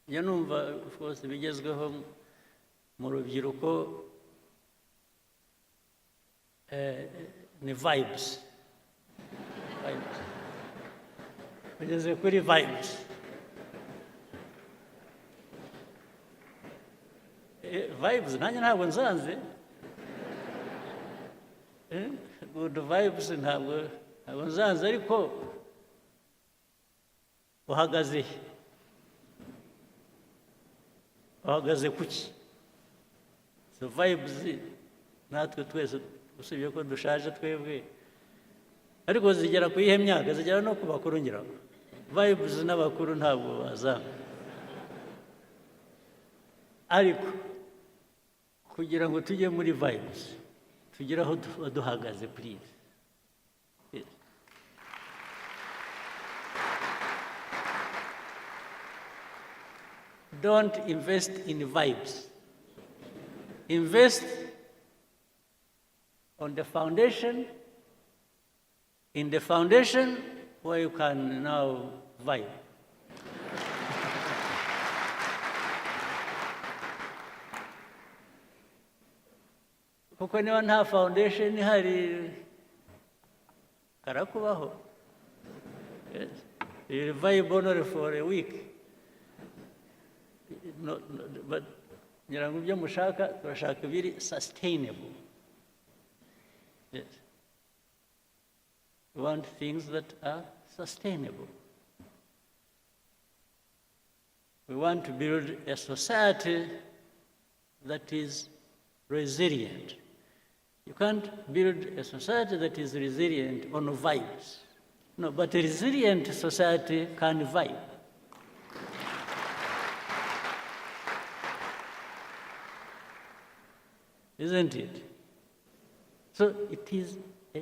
njya numva of course bigezweho mu rubyiruko ni vibes ugeze kuri vibes vibes nanjye ntabwo nsanze good vibes ntabwo nsanze ariko uhagaze kuki so vibes natwe twese usibye ko dushaje twebwe ariko zigera ku ihe myaka zigera no ku bakuru ngiraho vibes n'abakuru ntabwo bazanga ariko kugira ngo tujye muri vibes tugire aho duhagaze please. Yes. Don't invest in vibes. Invest on the foundation, in the foundation where you can now vibe. Kuko niba nta foundation ihari karakubaho. Yes. You vibe only for a week. No, but ngira ngo ibyo mushaka turashaka biri sustainable. Yes. We want things that are sustainable. We want to build a society that is resilient. You can't build a society that is resilient on vibes. No, but a resilient society can vibe. Isn't it? So it is a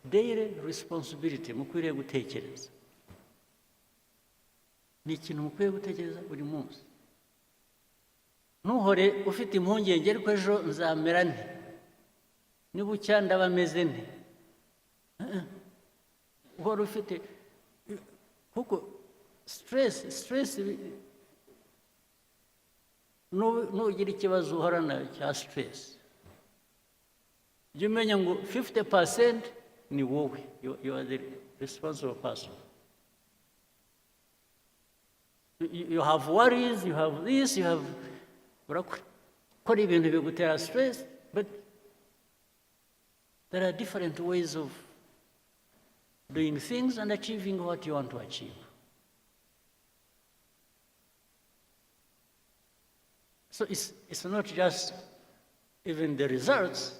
daily responsibility mukwiriye gutekereza. Ni ikintu mukwiye gutekereza buri munsi. Ntuhore ufite impungenge ariko ejo nzamera nte, nibucya ndaba meze nte. Uhora ufite kuko stress nugira ikibazo uhorana cya stress. You mean 50% ni wowe. You are the responsible person. You have worries, you have this, you have stress, but there are different ways of doing things and achieving what you want to achieve. So it's not just even the results,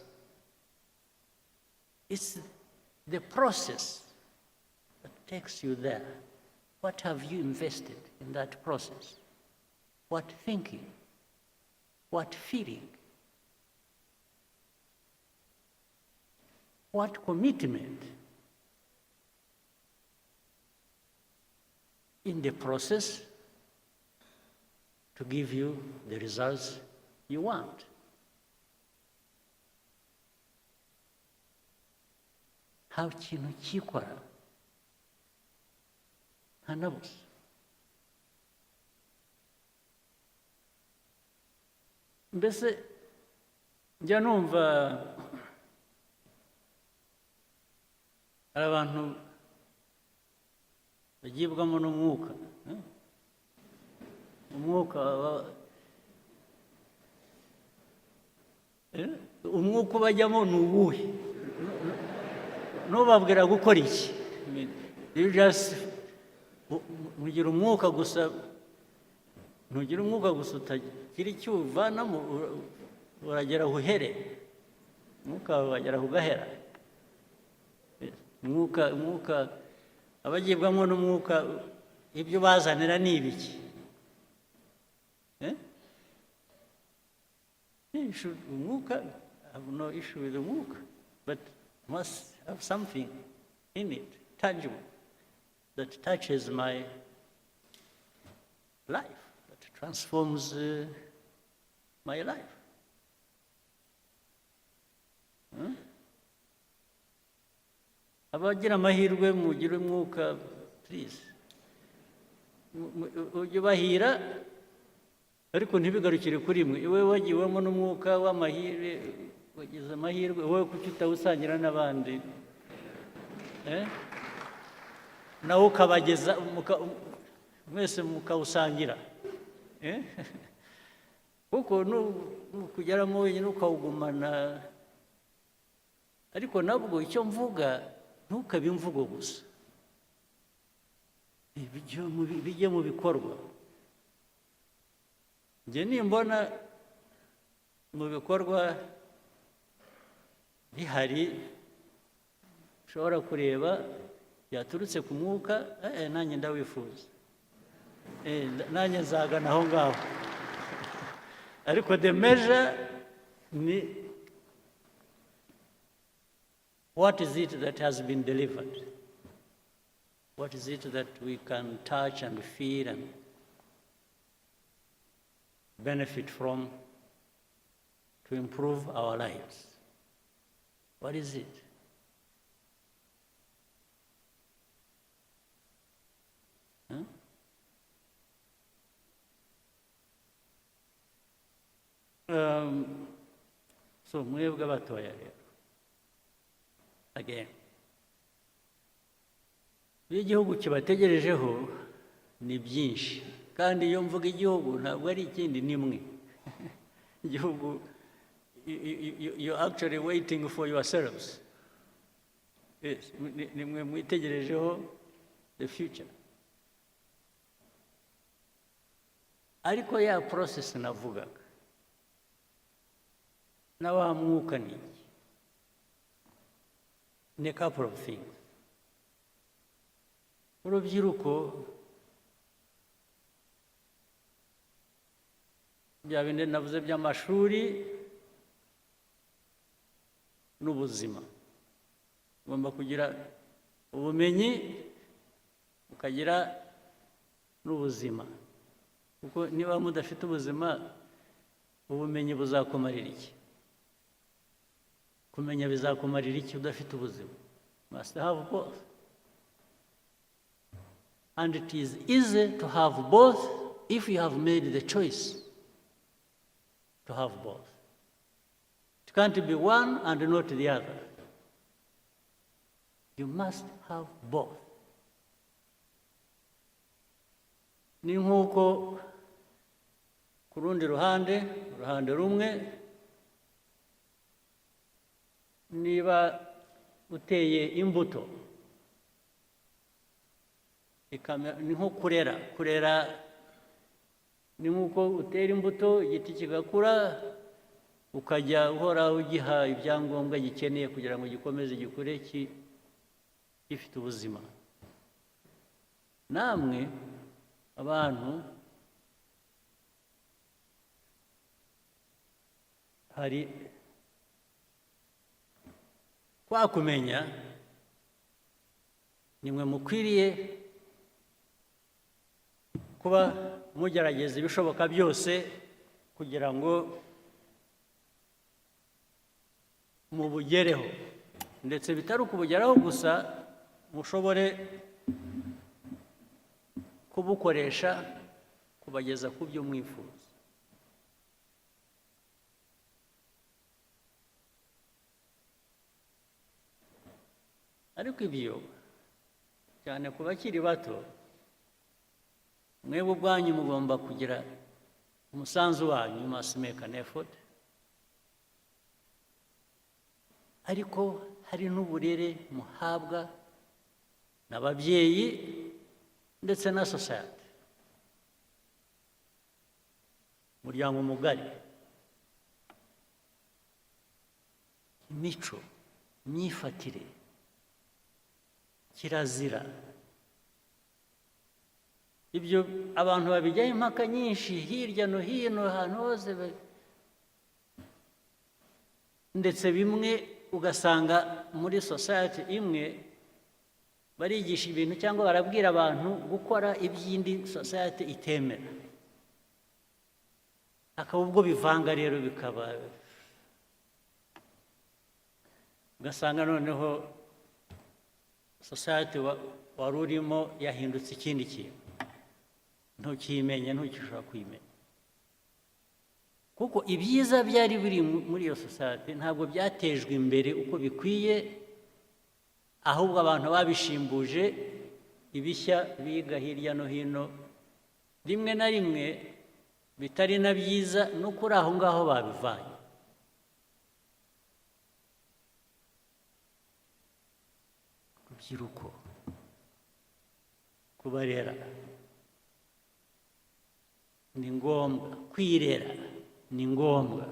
it's the process that takes you there. What have you invested in that process? What thinking? What feeling? What commitment in the process to give you the results you want? How kintu kikora hanabuze. Mbese njya numva hari abantu bagibwamo n'umwuka. Umwuka bajyamo ni uwuhe? Nubabwira gukora iki? You just mugira umwuka gusa, ntugira umwuka gusa utagira icyo uvanamo, uragera uhere. Umwuka wagera ugahera. Umwuka abagibwamo n'umwuka ibyo bazanira ni ibiki? Umwuka, I have no issue with the umwuka, but must have something in it, tangible, that touches my life, that transforms my life. Abagira amahirwe mugire umwuka, please. Ujye ubahira ariko ntibigarukire kuri mwe. Iwe wagiwemo n'umwuka w'amahirwe, wagize amahirwe, wowe kuki utawusangira n'abandi nawe ukabageza mwese mukawusangira kuko nukugeramo wenyine ukawugumana. Ariko nabwo icyo mvuga ntukabe imvugo gusa, bijye mu bikorwa. Njye nimbona mu bikorwa bihari ushobora kureba byaturutse ku mwuka, nanjye ndawifuza, nanjye nzagana aho ngaho. Ariko the measure ni what is it that has been delivered? What is it that we can touch and feel and benefit from to improve our lives? What is it? So mwebwe abatoya rero, again, igihugu kibategerejeho ni byinshi, kandi iyo mvuga igihugu ntabwo ari ikindi, ni mwe. Igihugu, you're actually waiting for yourselves. Yes, ni mwe mwitegerejeho the future. Ariko ya process navugaga na wa mwuka ni iki? Ni a couple of things. Urubyiruko bya bindi navuze by'amashuri n'ubuzima, ugomba kugira ubumenyi ukagira n'ubuzima, kuko niba mudafite ubuzima ubumenyi buzakumarira iki? Kumenya bizakumarira iki udafite ubuzima? Must have both. And it is easy to have both if you have made the choice to have both. It can't be one and not the other. You must have both. Ni nk'uko ku rundi ruhande rumwe, niba uteye imbuto, ni nko kurera ni nk'uko utera imbuto, igiti kigakura, ukajya uhora ugiha ibyangombwa gikeneye kugira ngo gikomeze gikure gifite ubuzima. Namwe abantu hari kwakumenya, nimwe mukwiriye kuba mugerageza ibishoboka byose kugira ngo mubugereho, ndetse bitari ukubugeraho gusa, mushobore kubukoresha kubageza ku byo mwifuza. Ariko ibyo cyane ku bakiri bato, mwebwe ubwanyu mugomba kugira umusanzu wanyu, you must make an effort. Ariko hari n'uburere muhabwa n'ababyeyi ndetse na society, umuryango mugari, imico, imyifatire, kirazira. Ibyo abantu babijyaho impaka nyinshi hirya no hino, ahantu hose, ndetse bimwe ugasanga muri society imwe barigisha ibintu cyangwa barabwira abantu gukora iby'indi society itemera, akaba ubwo bivanga rero, bikaba ugasanga noneho society wari urimo yahindutse ikindi kintu, ntukimenye, ntukishobora kwimenya. kuko ibyiza byari biri muri iyo sosiyete ntabwo byatejwe imbere uko bikwiye, ahubwo abantu babishimbuje ibishya biga hirya no hino, rimwe na rimwe bitari na byiza, no kuri aho ngaho babivanye. Urubyiruko kubarera ni ngombwa, kwirera ni ngombwa.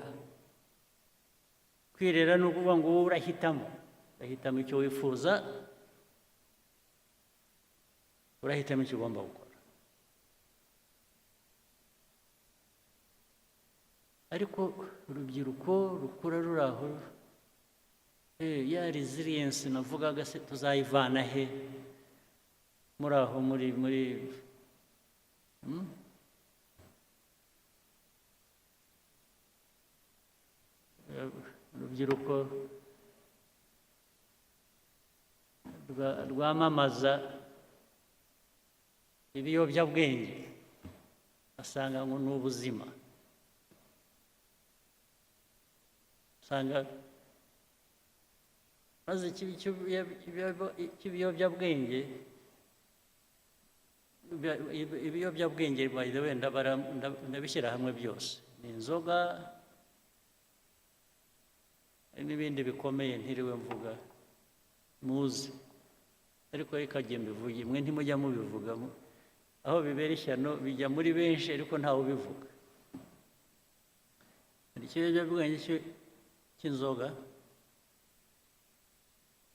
Kwirera ni ukuvuga ngo wowe urahitamo icyo wifuza, urahitamo icyo ugomba gukora. Ariko urubyiruko rukura ruri aho, ya resilience navugaga se tuzayivana he muri aho muri urubyiruko rwamamaza ibiyobyabwenge, asanga ngo ni ubuzima, usanga maze ibiyobyabwenge wenda ndabishyira hamwe byose, ni inzoga n'ibindi bikomeye ntiriwe mvuga muzi, ariko reka njye mbivuge, mwe ntimujya mubivuga, aho bibera ishyano bijya muri benshi ariko ntawe ubivuga. Hari ikiyobyabwenge cy'inzoga,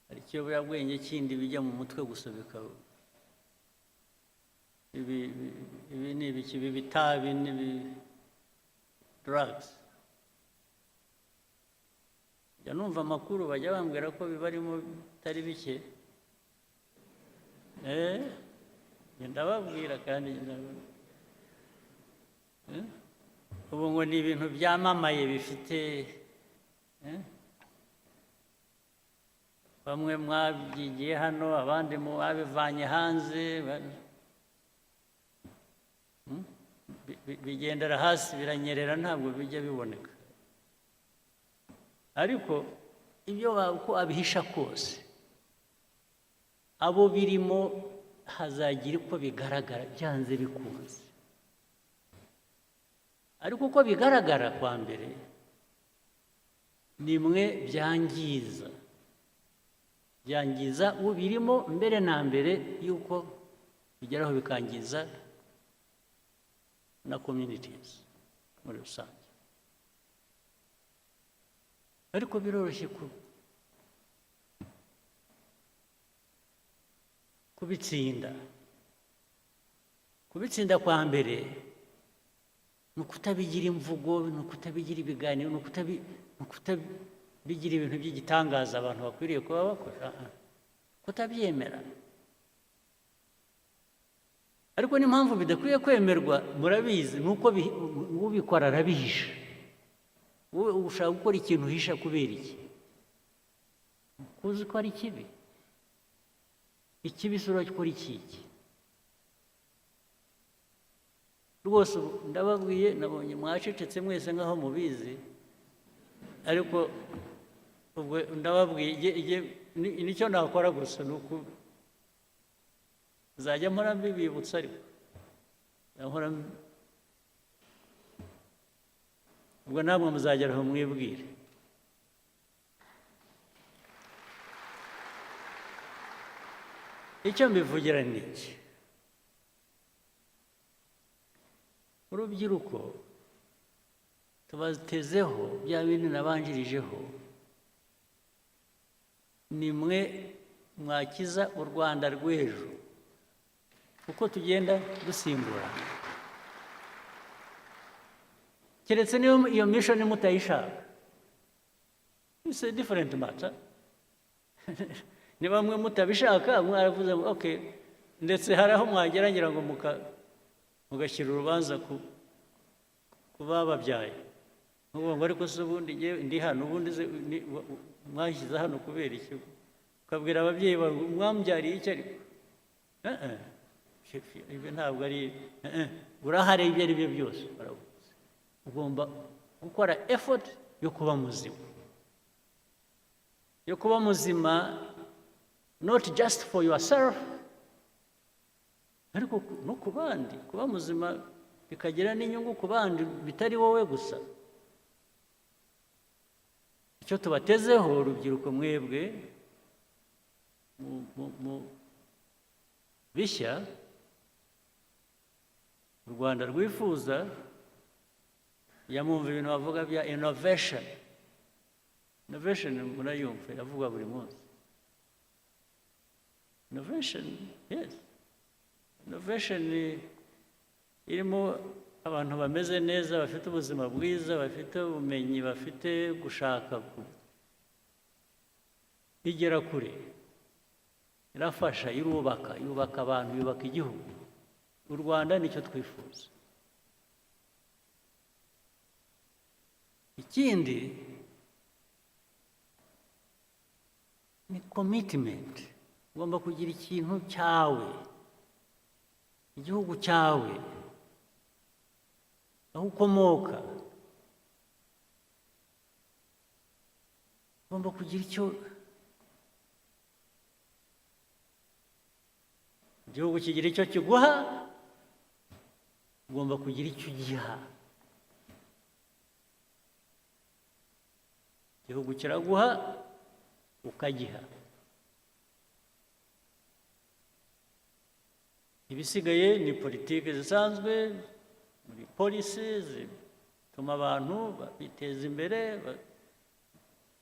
hari ikiyobyabwenge kindi bijya mu mutwe gusa bikaba ibi ni ibiki, ibi bitabi n'ibi drugs. Njya numva amakuru bajya bambwira ko bibarimo bitari bike, ndababwira kandi ubu ngo ni ibintu byamamaye bifite, bamwe mwabyigiye hano, abandi mwabivanye hanze, bigendera hasi biranyerera, ntabwo bijya biboneka. Ariko ibyo uko abihisha kose, abo birimo hazagira uko bigaragara byanze bikunze. Ariko uko bigaragara kwa mbere nimwe byangiza ubirimo mbere na mbere yuko bigeraho bikangiza na communities muri rusange. Ariko biroroshye kubitsinda kwa mbere ni ukutabigira imvugo, ni ukutabigira ibiganiro, ni ukutabigira ibintu by'igitangaza abantu bakwiriye kuba bakora, kutabyemera. Ariko n'impamvu bidakwiye kwemerwa murabizi, ni uko ubikora arabihisha. Wowe ushaka gukora ikintu uhisha kubera iki? Uzi ko ari kibi. Ikibi se urakora iki? Rwose ndababwiye, nabonye mwacecetse mwese nk'aho mubizi, ariko ubwo ndababwiye nicyo nakora gusa ni uko nzajya mpora mbibibutsa, ariko ubwo namwe muzagera aho mwibwire. Icyo mbivugira ni iki: urubyiruko tubatezeho bya bintu nabanjirijeho, ni mwe mwakiza u Rwanda rw'ejo uko tugenda dusimburana. Keretse niyo iyo mission mutayishaka, it's a different matter. Niba mwe mutabishaka mwaravuze ngo okay, ndetse hari aho mwageragera ngo mugashyira urubanza ku bababyaye, ngo ariko se ubundi ndi hano, ubundi mwashyize hano kubera iki? Ukabwira ababyeyi mwambyariye iki? Ariko ibyo ntabwo ari urahare, ibyo ari byo byose ugomba gukora effort yo kuba muzima, yo kuba muzima, not just for yourself, ariko no ku bandi, kuba muzima bikagira n'inyungu ku bandi bitari wowe gusa. Icyo tubatezeho urubyiruko mwebwe mu bishya u Rwanda rwifuza, yamwumva ibintu bavuga bya innovation. Innovation murayumva iravuga buri munsi. Innovation, yes. Innovation irimo abantu bameze neza, bafite ubuzima bwiza, bafite ubumenyi, bafite gushaka igera kure, irafasha, irubaka, yubaka abantu, yubaka igihugu. U Rwanda nicyo twifuza. Ikindi ni commitment. Ugomba kugira ikintu cyawe, igihugu cyawe, aho ukomoka. Ugomba kugira icyo igihugu kigira icyo kiguha, ugomba kugira icyo ugiha. Igihugu kiraguha ukagiha. Ibisigaye ni politiki zisanzwe, muri policy zituma abantu biteza imbere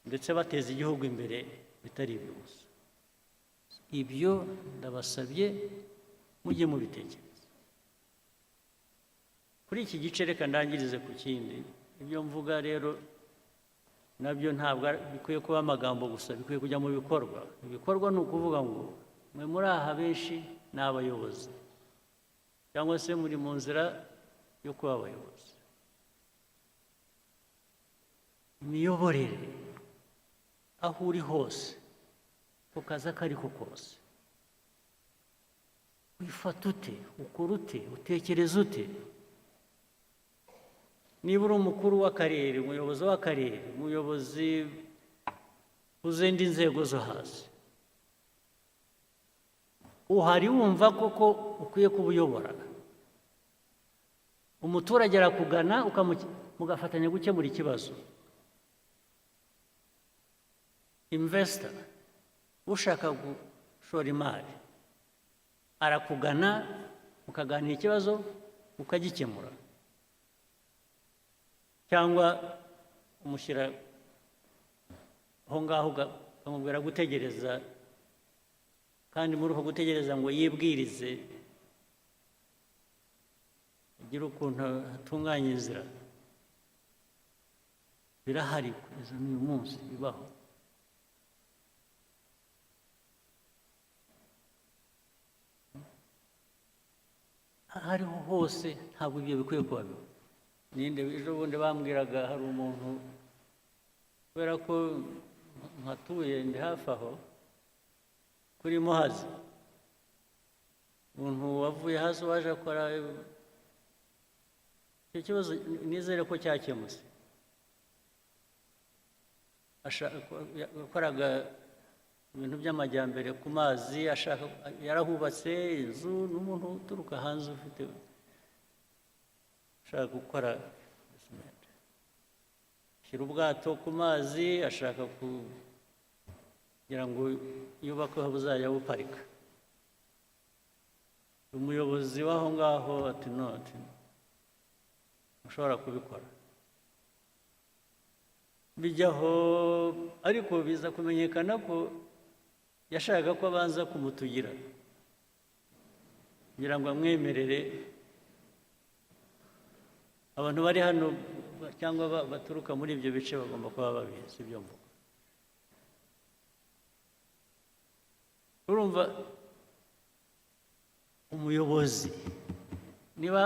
ndetse bateza igihugu imbere, bitari ibyo gusa. Ibyo ndabasabye mujye mubitekereza. Kuri iki gice reka ndangirize ku kindi. Ibyo mvuga rero nabyo ntabwo bikwiye kuba amagambo gusa, bikwiye kujya mu bikorwa. Ibikorwa ni ukuvuga ngo mwe muri aha benshi ni abayobozi, cyangwa se muri mu nzira yo kuba abayobozi. Imiyoborere aho uri hose, ku kazi ako ari ko kose, wifata ute, ukora ute, utekereza ute? Niba uri umukuru w'akarere, umuyobozi w'akarere, umuyobozi uzindi nzego zo hasi, uhari wumva koko ukwiye kubuyobora. Umuturage arakugana mugafatanya gukemura ikibazo. Investor ushaka gushora imari arakugana, mukaganira ikibazo ukagikemura. Cyangwa umushyira aho ngaho ukamubwira gutegereza, kandi muri uko gutegereza ngo yibwirize, agire ukuntu atunganya inzira. Birahari kugeza n'uyu munsi, bibaho. Ahariho hose ntabwo ibyo bikwiye kuba biba. Ninde ejo bundi bambwiraga, hari umuntu, kubera ko mpatuye ndi hafi aho kuri Muhazi, umuntu wavuye hasi waje akora icyo kibazo, nizere ko cyakemutse. Yakoraga ibintu by'amajyambere ku mazi, yarahubatse inzu, n'umuntu uturuka hanze ufite ashaka gukora shyira ubwato ku mazi, ashaka kugira ngo yubake aho buzajya buparika. Umuyobozi w'aho ngaho ati no, mushobora kubikora. Bijyaho, ariko biza kumenyekana ko yashakaga ko abanza kumutugira kugira ngo amwemerere. Abantu bari hano cyangwa baturuka muri ibyo bice bagomba kuba babizi ibyo mvuga. Urumva, umuyobozi, niba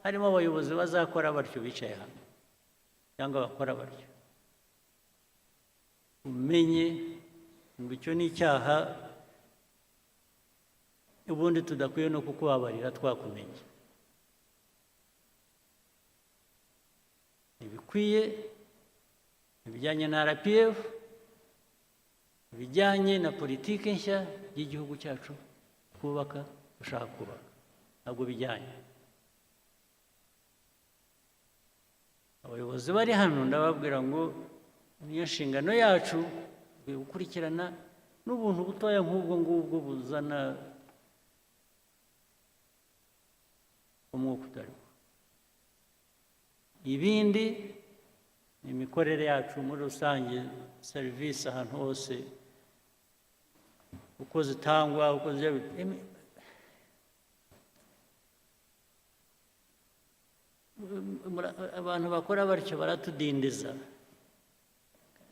harimo abayobozi bazakora batyo bicaye hano cyangwa bakora batyo, umenye ngo icyo ni icyaha, ubundi tudakwiye no kukubabarira twakumenye. bikwiye ibijyanye na RPF, ibijyanye na politiki nshya y'igihugu cyacu twubaka, dushaka kubaka, ntabwo bijyanye. Abayobozi bari hano ndababwira ngo niyo nshingano yacu gukurikirana n'ubuntu butoya nk'ubwo ngubwo buzana umwuka utariho. Ibindi ni imikorere yacu muri rusange, serivisi ahantu hose uko zitangwa, uko abantu bakora batyo baratudindiza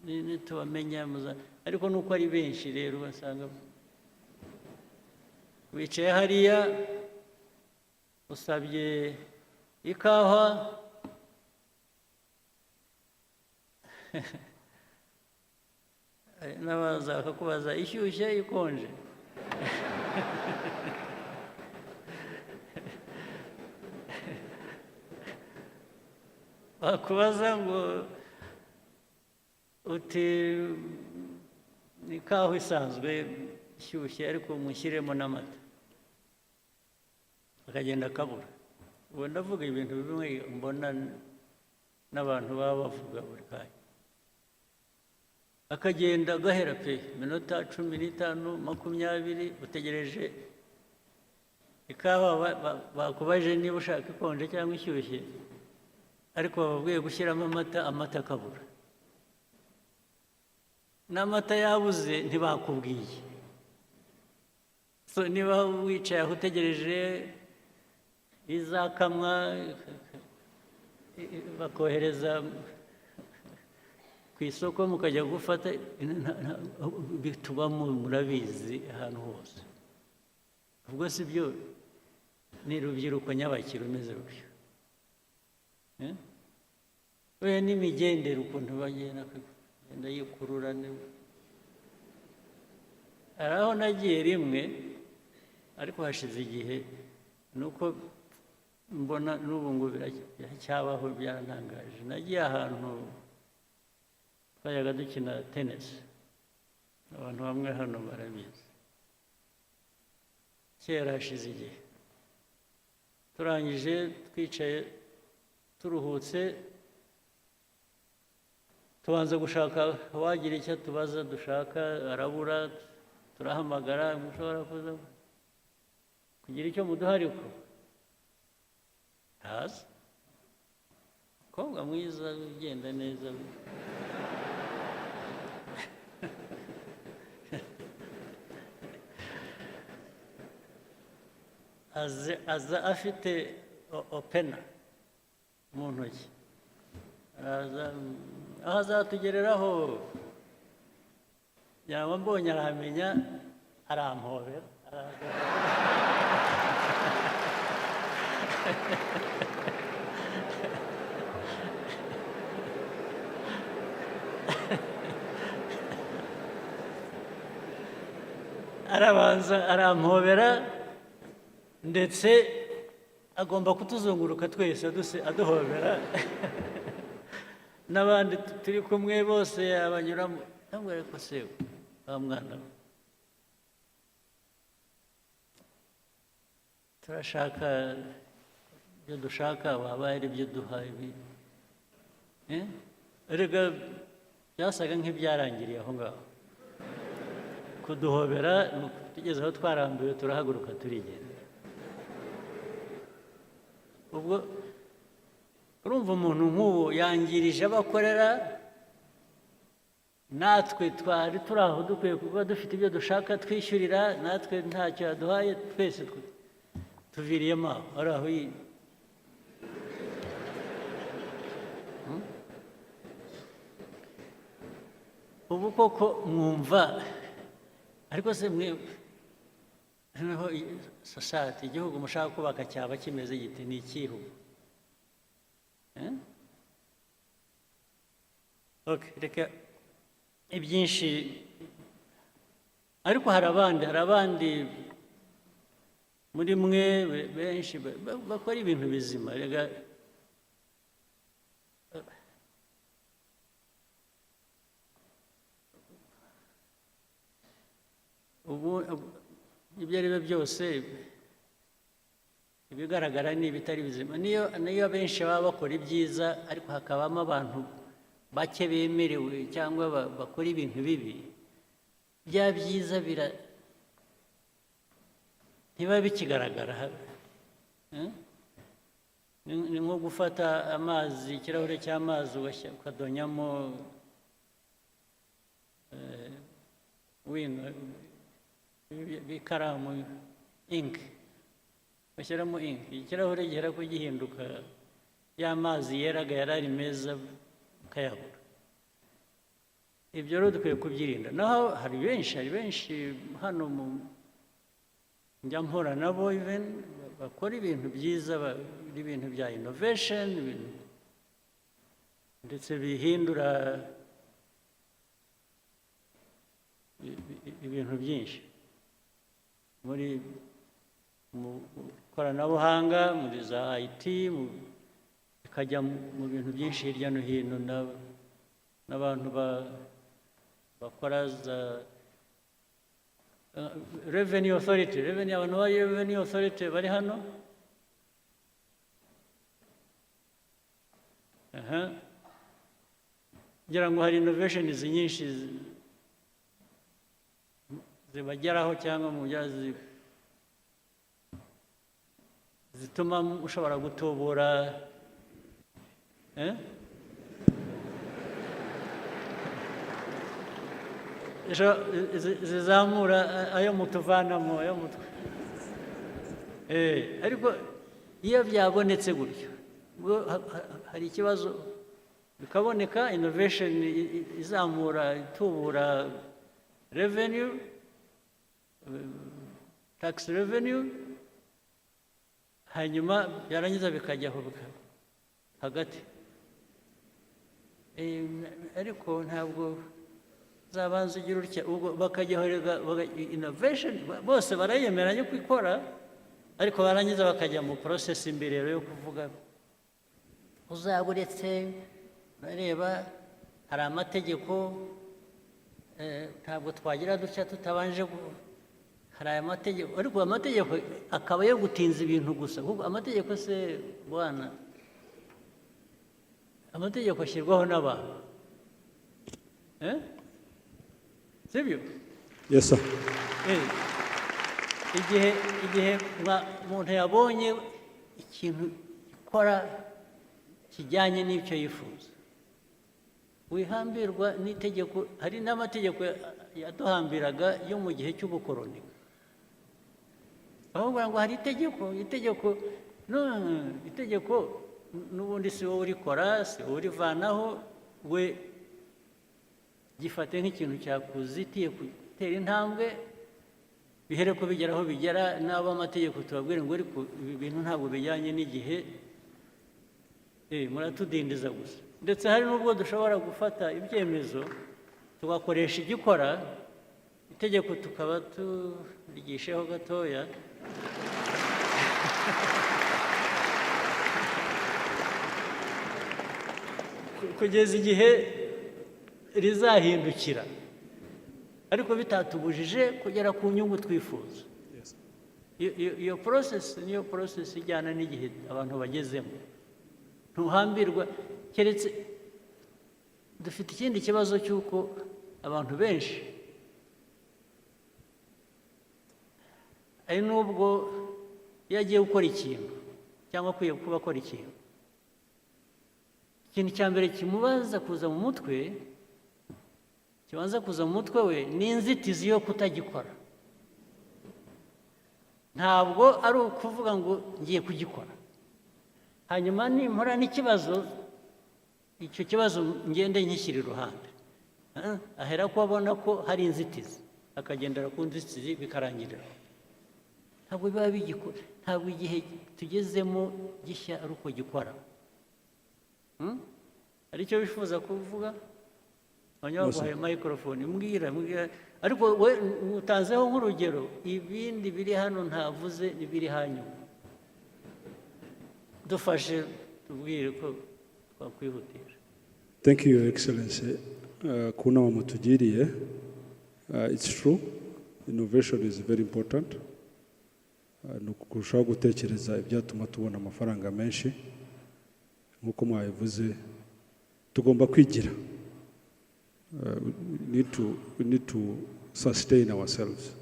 ntitubamenya, ariko nuko ari benshi rero basanga wicaye hariya usabye ikawa n'abaza bakakubaza ishyushye ikonje. Bakubaza ngo uti ni ikawa isanzwe ishyushye ariko mushyiremo n'amata, akagenda akabura. Ubu ndavuga ibintu bimwe mbona n'abantu baba bavuga buri kanya, akagenda agahera pe minota 15 20 utegereje ikawa, bakubaje niba ushaka ikonje cyangwa ishyushye, ariko bababwiye gushyiramo amata akabura. N'amata yabuze ntibakubwiye. So niba wicaye aho utegereje izakamwa bakohereza ku isoko mukajya gufata, bitubamo murabizi ahantu hose. Ubwo si byo ni rubyiruko nyabaki rumeze rutyo. Oya n'imigendere ukuntu bagenda yikurura. Hari aho nagiye rimwe ariko hashize igihe, nuko mbona n'ubu ngo biracyabaho, byarantangaje. Nagiye ahantu twajaga dukina tennis, abantu bamwe hano barabizi, kera hashize igihe. Turangije twicaye turuhutse, tubanza gushaka wagira icyo tubaza, dushaka arabura, turahamagara, mushobora kuza kugira icyo muduha, ariko ntazi. Umukobwa mwiza ugenda neza, aza afite opena mu ntoki, aho azatugereraho yaba mbonye arahamenya, arampobera. Arabanza arampobera, ndetse agomba kutuzunguruka twese aduhobera. N'abandi turi kumwe bose abanyuramo, ndamubwira ko se wa mwana we, turashaka ibyo dushaka, waba ari ibyo duha ibi. Erega byasaga nk'ibyarangiriye aho ngaho, kuduhobera. Tugeze aho twarambiwe, turahaguruka turigenda. Ubwo urumva umuntu nk'uwo yangirije abakorera, natwe twari turi aho dukwiye kuba dufite ibyo dushaka twishyurira, natwe ntacyo yaduhaye, twese tuviriyemo aho, ari aho ubu koko mwumva, ariko se mwe noneho society, igihugu mushaka kubaka cyaba kimeze gite? Ni ikihe? Reka ibyinshi, ariko hari abandi muri mwe benshi bakora ibintu bizima. Rega ibyo ari byo byose ibigaragara ni ibitari bizima, niyo abenshi baba bakora ibyiza ariko hakabamo abantu bake bemerewe cyangwa bakora ibintu bibi, bya byiza ntibiba bikigaragara. Ni nko gufata amazi, ikirahure cy'amazi ukadonyamo ikaramu ink, bashyiramo ink, ikirahure gihera ko gihinduka ya mazi yeraga yari ari meza ukayabura. Ibyo rero dukwiye kubyirinda. Naho hari benshi hano njya mpora nabo even bakora ibintu byiza, ibintu bya innovation, ndetse bihindura ibintu byinshi muri mu koranabuhanga, muri za IT, bikajya mu bintu byinshi hirya no hino, n'abantu bakora za revenue authority, abantu ba revenue authority bari hano. Ngira ngo hari innovations nyinshi zibageraho cyangwa mu byazi zituma ushobora gutubura zizamura ayo mutuvanamo, ayo mutwe. Ariko iyo byabonetse gutyo, hari ikibazo bikaboneka, innovation izamura, itubura revenue, tax revenue, hanyuma byarangiza bikajyaho hagati. Ariko ntabwo zabanza ugira utya, ubwo bakajyaho innovation, bose barayemeranya ko ikora, ariko barangiza bakajya mu process imbere yo kuvuga uzaba uretse bareba hari amategeko, ntabwo twagira dutya tutabanje hari aya mategeko, ariko amategeko akaba yo gutinza ibintu gusa. Amategeko se bwana, amategeko ashyirwaho n'abantu, sibyo? Yes sir. Igihe umuntu yabonye ikintu gikora kijyanye n'icyo yifuza, wihambirwa n'itegeko. Hari n'amategeko yaduhambiraga yo mu gihe cy'ubukoroni, aho ngo hari itegeko n'ubundi si wowe urikora, si wowe urivanaho, we gifate nk'ikintu cyakuzitiye gutera intambwe, bihere ko bigera aho bigera. N'abo amategeko tubabwire ngo ariko ibi bintu ntabwo bijyanye n'igihe, muratudindiza gusa. Ndetse hari n'ubwo dushobora gufata ibyemezo tugakoresha igikora, itegeko tukaba turigisheho gatoya kugeza igihe rizahindukira, ariko bitatubujije kugera ku nyungu twifuza. Iyo process niyo process ijyana n'igihe abantu bagezemo. Ntuhambirwa, keretse dufite ikindi kibazo cy'uko abantu benshi ari n'ubwo iyo agiye gukora ikintu cyangwa akwiye kuba akora ikintu cya mbere kimubaza kuza mu mutwe, kibanza kuza mu mutwe we ni inzitizi yo kutagikora. Ntabwo ari ukuvuga ngo ngiye kugikora, hanyuma nimpora n'ikibazo, icyo kibazo ngende nkishyira iruhande. Ahera ko abona ko hari inzitizi, akagendera ku nzitizi bikarangirira. Ntabwo biba bigikora, ntabwo igihe tugezemo gishya ari uko gikora. Hari icyo bifuza kuvuga? Abanyabaguhaye microphone, mbwira. Ariko we utanzeho nk'urugero, ibindi biri hano ntavuze n'ibiri hanyuma. Dufashe tubwire ko twakwihutisha. Thank you, Your Excellency. Kuna mutugiriye. It's true. Innovation is very important. Ni ukurushaho gutekereza ibyatuma tubona amafaranga menshi. Nk'uko mwabivuze, tugomba kwigira. We need to sustain ourselves.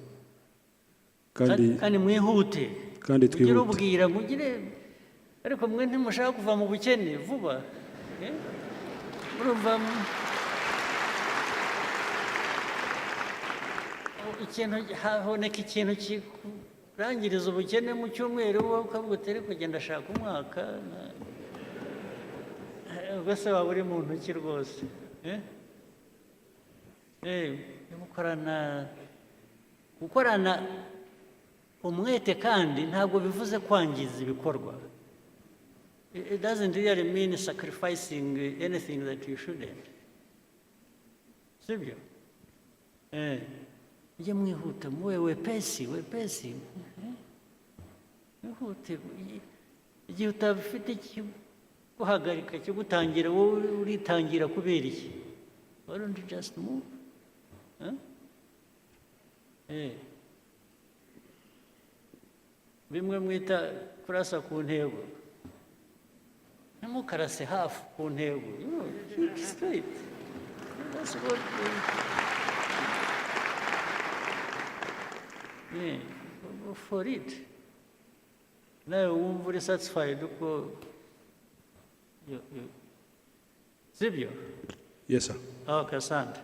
Kandi mwihute. Kandi twihute. Mugire ubwira, mugire, ariko mwe ntimushaka kuva mu bukene vuba. Murumva haboneka ikintu kikurangiriza ubukene mu cyumweru, wowe ukavuga uti ariko genda shaka umwaka, ubwo se waba uri mu ntoki rwose. Gukorana umwete kandi ntabwo bivuze kwangiza ibikorwa. It doesn't really mean sacrificing anything that you shouldn't. Sibyo? Ujye mwihuta, muwe wepesi. Mwihute. Igihe utabifite ikiguhagarika, kigutangira, wowe uritangira kubera iki? Why don't you just move? Bimwe mwita kurasa ku ntego. Ntimukarase hafi ku ntego. Shoot straight. That's what go for it. Nawe wumva uri satisfied uko sibyo? Yes, sir. Okay, asante.